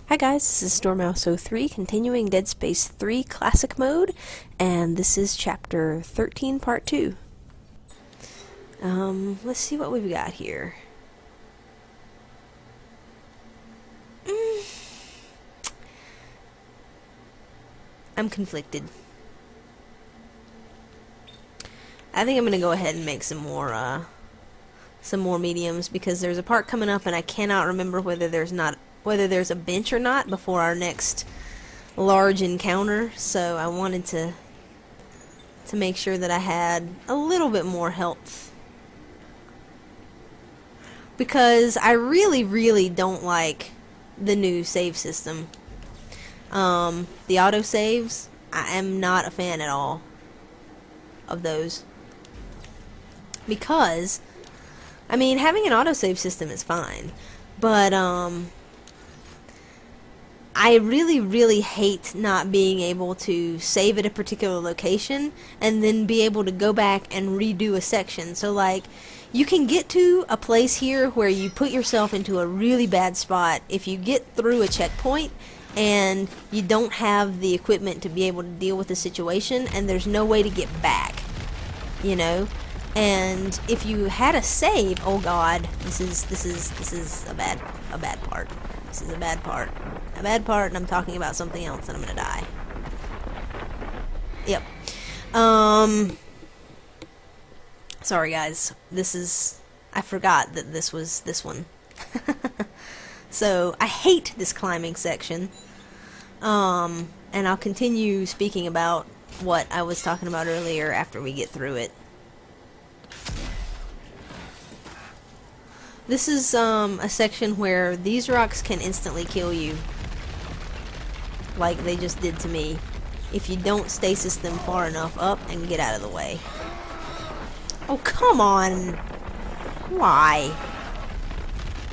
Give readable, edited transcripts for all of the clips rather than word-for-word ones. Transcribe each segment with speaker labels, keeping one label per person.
Speaker 1: Hi guys, this is Stormouse03 continuing Dead Space 3 Classic Mode, and this is Chapter 13 Part 2. Let's see what we've got here. I'm conflicted. I think I'm gonna go ahead and make some more mediums, because there's a part coming up and I cannot remember whether there's a bench or not before our next large encounter, so I wanted to make sure that I had a little bit more health, because I really don't like the new save system. The auto saves, I am not a fan at all of those, because I mean, having an autosave system is fine, but I really hate not being able to save at a particular location and then be able to go back and redo a section. So like, you can get to a place here where you put yourself into a really bad spot if you get through a checkpoint and you don't have the equipment to be able to deal with the situation, and there's no way to get back, you know? And if you had a save, oh god, this is a bad part. This is a bad part. A bad part, and I'm talking about something else, and I'm gonna die. Yep. Sorry guys. I forgot that this was this one. So, I hate this climbing section. And I'll continue speaking about what I was talking about earlier after we get through it. This is a section where these rocks can instantly kill you, like they just did to me, if you don't stasis them far enough up and get out of the way. Oh, come on! Why?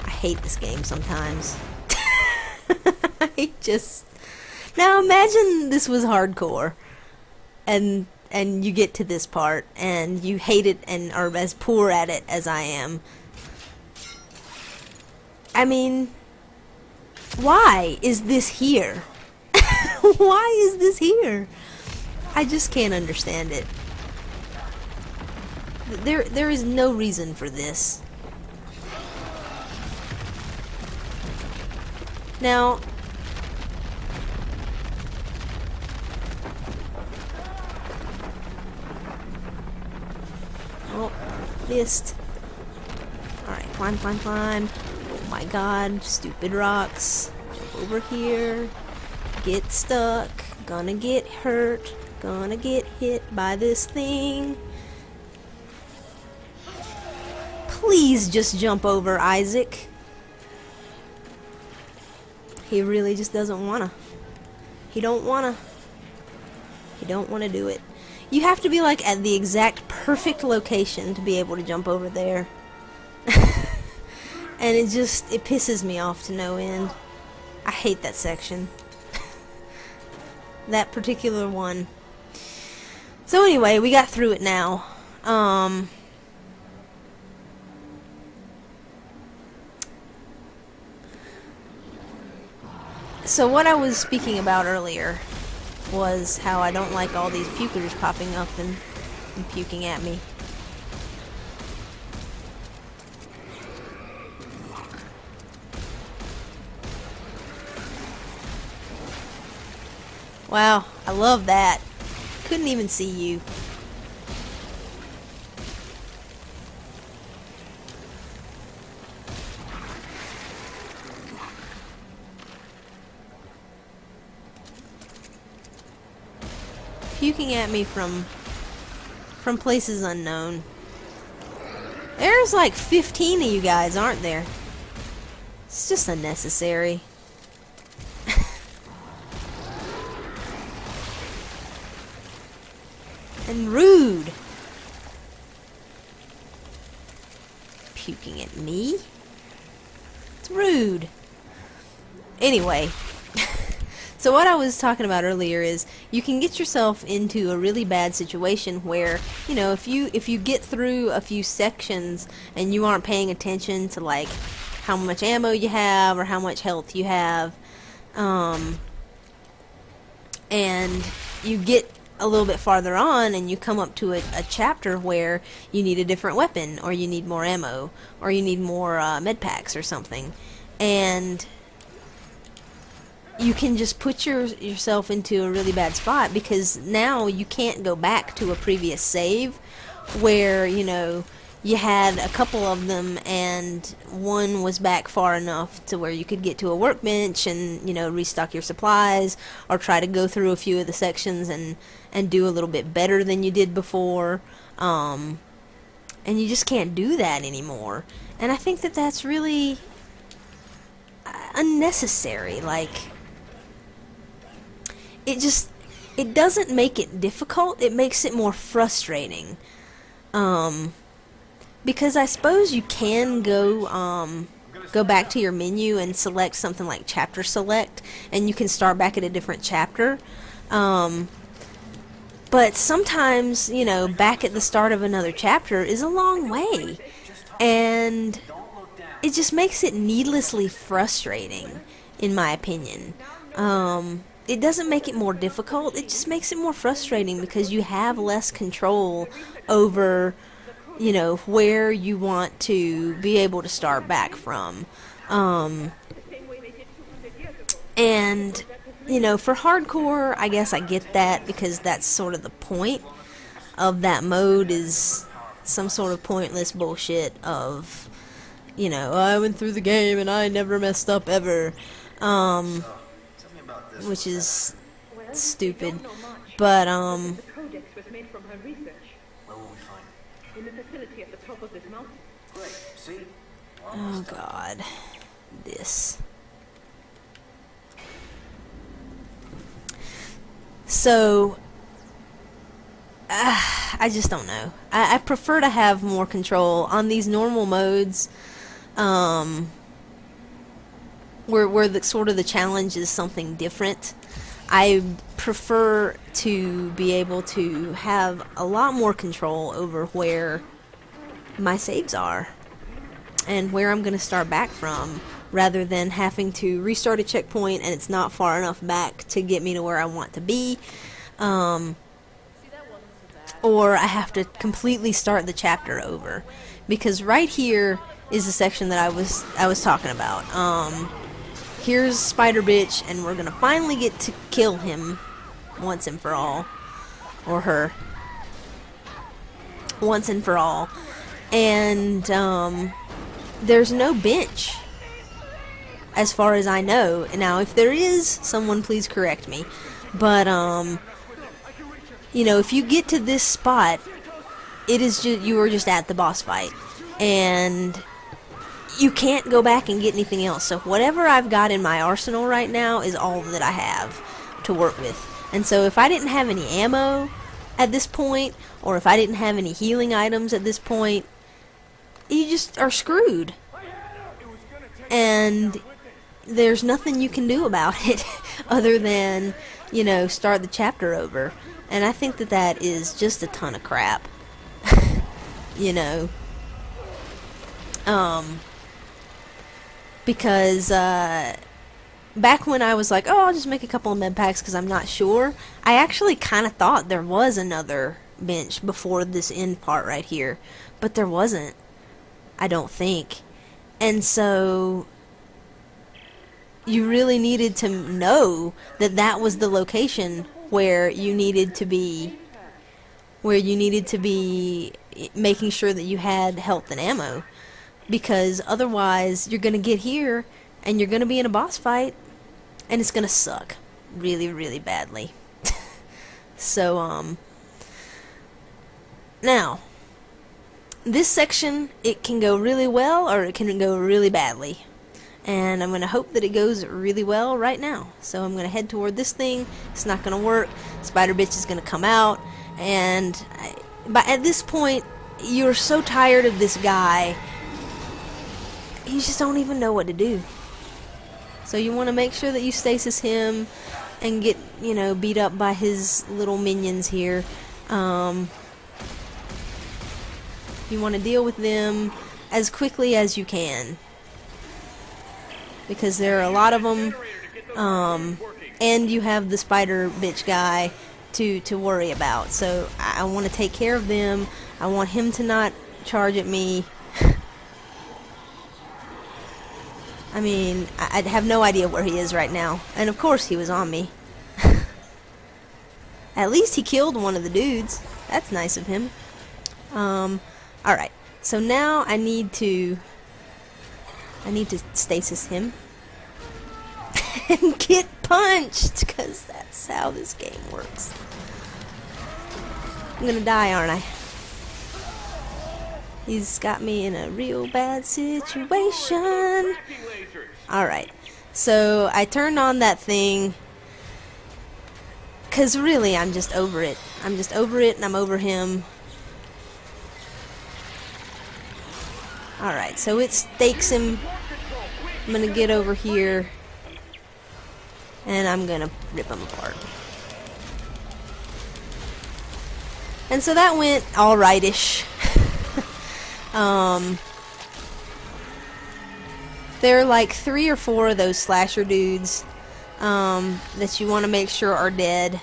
Speaker 1: I hate this game sometimes. Now imagine this was hardcore, and you get to this part, and you hate it and are as poor at it as I am. I mean, why is this here? Why is this here? I just can't understand it. There is no reason for this. Now, oh, missed. Alright, climb. Oh my god, stupid rocks. Jump over here. Get stuck. Gonna get hurt. Gonna get hit by this thing. Please just jump over, Isaac. He really just doesn't wanna. He don't wanna do it. You have to be like at the exact perfect location to be able to jump over there. And it pisses me off to no end. I hate that section. That particular one. So anyway, we got through it now. So what I was speaking about earlier was how I don't like all these pukers popping up and puking at me. Wow, I love that. Couldn't even see you. Puking at me from places unknown. There's like 15 of you guys, aren't there? It's just unnecessary. And rude. Puking at me? It's rude. Anyway. So what I was talking about earlier is you can get yourself into a really bad situation where, you know, if you get through a few sections and you aren't paying attention to like how much ammo you have or how much health you have, And you get a little bit farther on and you come up to a chapter where you need a different weapon, or you need more ammo, or you need more med packs or something, and you can just put yourself into a really bad spot, because now you can't go back to a previous save where, you know, you had a couple of them and one was back far enough to where you could get to a workbench and, you know, restock your supplies, or try to go through a few of the sections and do a little bit better than you did before. And you just can't do that anymore. And I think that that's really unnecessary. Like, it doesn't make it difficult, it makes it more frustrating. Because I suppose you can go back to your menu and select something like chapter select, and you can start back at a different chapter. But sometimes, you know, back at the start of another chapter is a long way, and it just makes it needlessly frustrating, in my opinion. It doesn't make it more difficult, it just makes it more frustrating, because you have less control over, you know, where you want to be able to start back from. And, you know, for hardcore, I guess I get that, because that's sort of the point of that mode, is some sort of pointless bullshit of, you know, I went through the game and I never messed up ever. Which is stupid. But,
Speaker 2: The codex was made from her research.
Speaker 3: Where will we find it?
Speaker 2: In the facility at the top of this mountain.
Speaker 3: Great. See?
Speaker 1: oh god, this. So, I just don't know. I prefer to have more control on these normal modes, where the sort of the challenge is something different. I prefer to be able to have a lot more control over where my saves are and where I'm going to start back from, rather than having to restart a checkpoint and it's not far enough back to get me to where I want to be, or I have to completely start the chapter over. Because right here is the section that I was talking about. Here's Spider Bitch, and we're gonna finally get to kill him once and for all, or her, once and for all. And there's no bench, as far as I know. Now, if there is, someone please correct me. But you know, if you get to this spot, it is just, you are just at the boss fight, and you can't go back and get anything else. So whatever I've got in my arsenal right now is all that I have to work with. And so if I didn't have any ammo at this point, or if I didn't have any healing items at this point, you just are screwed. And there's nothing you can do about it other than, you know, start the chapter over. And I think that that is just a ton of crap. You know. Because back when I was like, oh, I'll just make a couple of med packs because I'm not sure, I actually kind of thought there was another bench before this end part right here, but there wasn't, I don't think. And so you really needed to know that that was the location where you needed to be, making sure that you had health and ammo. Because otherwise, you're going to get here, and you're going to be in a boss fight, and it's going to suck really, really badly. So, now, this section, it can go really well, or it can go really badly. And I'm going to hope that it goes really well right now. So I'm going to head toward this thing. It's not going to work. Spider Bitch is going to come out, and but at this point, you're so tired of this guy, you just don't even know what to do. So you want to make sure that you stasis him and get, you know, beat up by his little minions here. You want to deal with them as quickly as you can, because there are a lot of them And you have the spider bitch guy to worry about. So I want to take care of them. I want him to not charge at me. I mean, I have no idea where he is right now. And of course he was on me. At least he killed one of the dudes. That's nice of him. Alright. So now I need to stasis him. And get punched, because that's how this game works. I'm gonna die, aren't I? He's got me in a real bad situation. Alright, so I turned on that thing, because really I'm just over it. I'm just over it, and I'm over him. Alright, so it stakes him. I'm gonna get over here, and I'm gonna rip him apart. And so that went alright-ish. There are like 3 or 4 of those slasher dudes that you want to make sure are dead,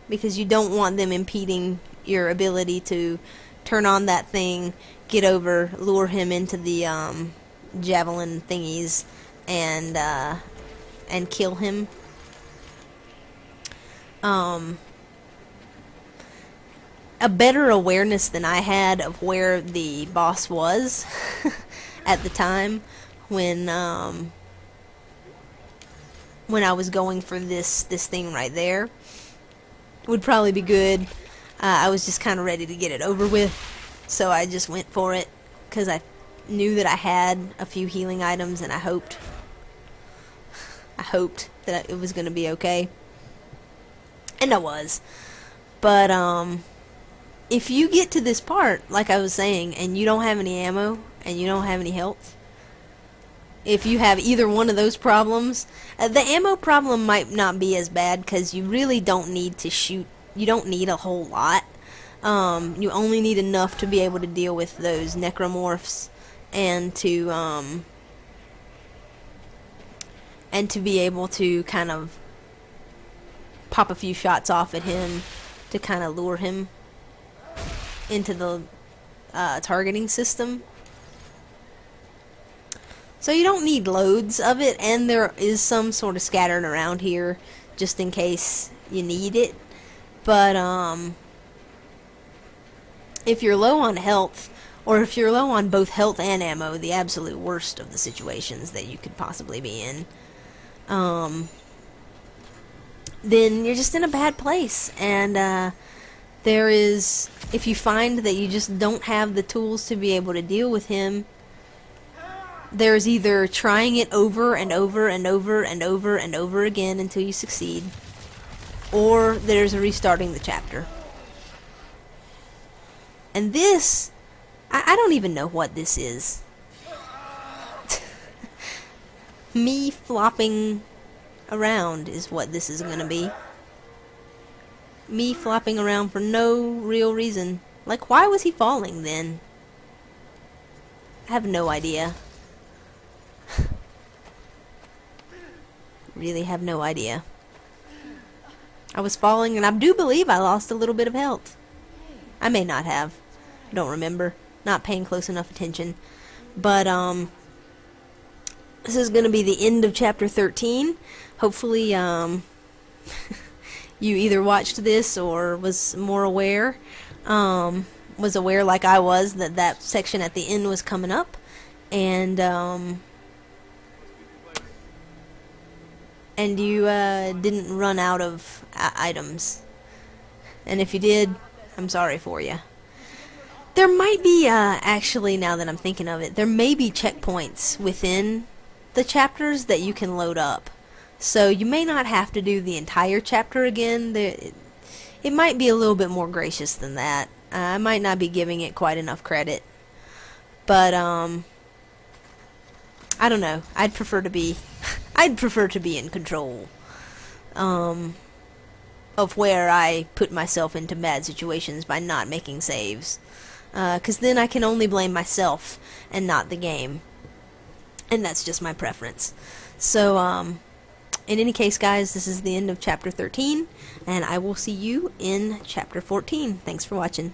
Speaker 1: because you don't want them impeding your ability to turn on that thing, get over, lure him into the javelin thingies, and kill him. A better awareness than I had of where the boss was at the time when I was going for this thing right there would probably be good. I was just kind of ready to get it over with, so I just went for it because I knew that I had a few healing items, and I hoped that it was going to be okay. And I was. But if you get to this part, like I was saying, and you don't have any ammo and you don't have any health, if you have either one of those problems, the ammo problem might not be as bad, because you really don't need to shoot. You don't need a whole lot. You only need enough to be able to deal with those necromorphs, and to be able to kind of pop a few shots off at him to kind of lure him into the targeting system. So you don't need loads of it, and there is some sort of scattered around here just in case you need it. But if you're low on health, or if you're low on both health and ammo, the absolute worst of the situations that you could possibly be in, then you're just in a bad place. And there is, if you find that you just don't have the tools to be able to deal with him, there's either trying it over and over and over and over and over again until you succeed, or there's restarting the chapter. And this, I don't even know what this is. Me flopping around is what this is gonna be. Me flopping around for no real reason. Like, why was he falling then? I have no idea. Really have no idea. I was falling, and I do believe I lost a little bit of health. I may not have. I don't remember. Not paying close enough attention. But, this is going to be the end of chapter 13. Hopefully, you either watched this or was more aware. Was aware, like I was, that that section at the end was coming up. And you didn't run out of items. And if you did, I'm sorry for you. There might be, actually, now that I'm thinking of it, there may be checkpoints within the chapters that you can load up. So you may not have to do the entire chapter again. It might be a little bit more gracious than that. I might not be giving it quite enough credit. But, I don't know. I'd prefer to be in control of where I put myself into bad situations by not making saves. 'Cause then I can only blame myself and not the game. And that's just my preference. So, in any case, guys, this is the end of chapter 13, and I will see you in chapter 14. Thanks for watching.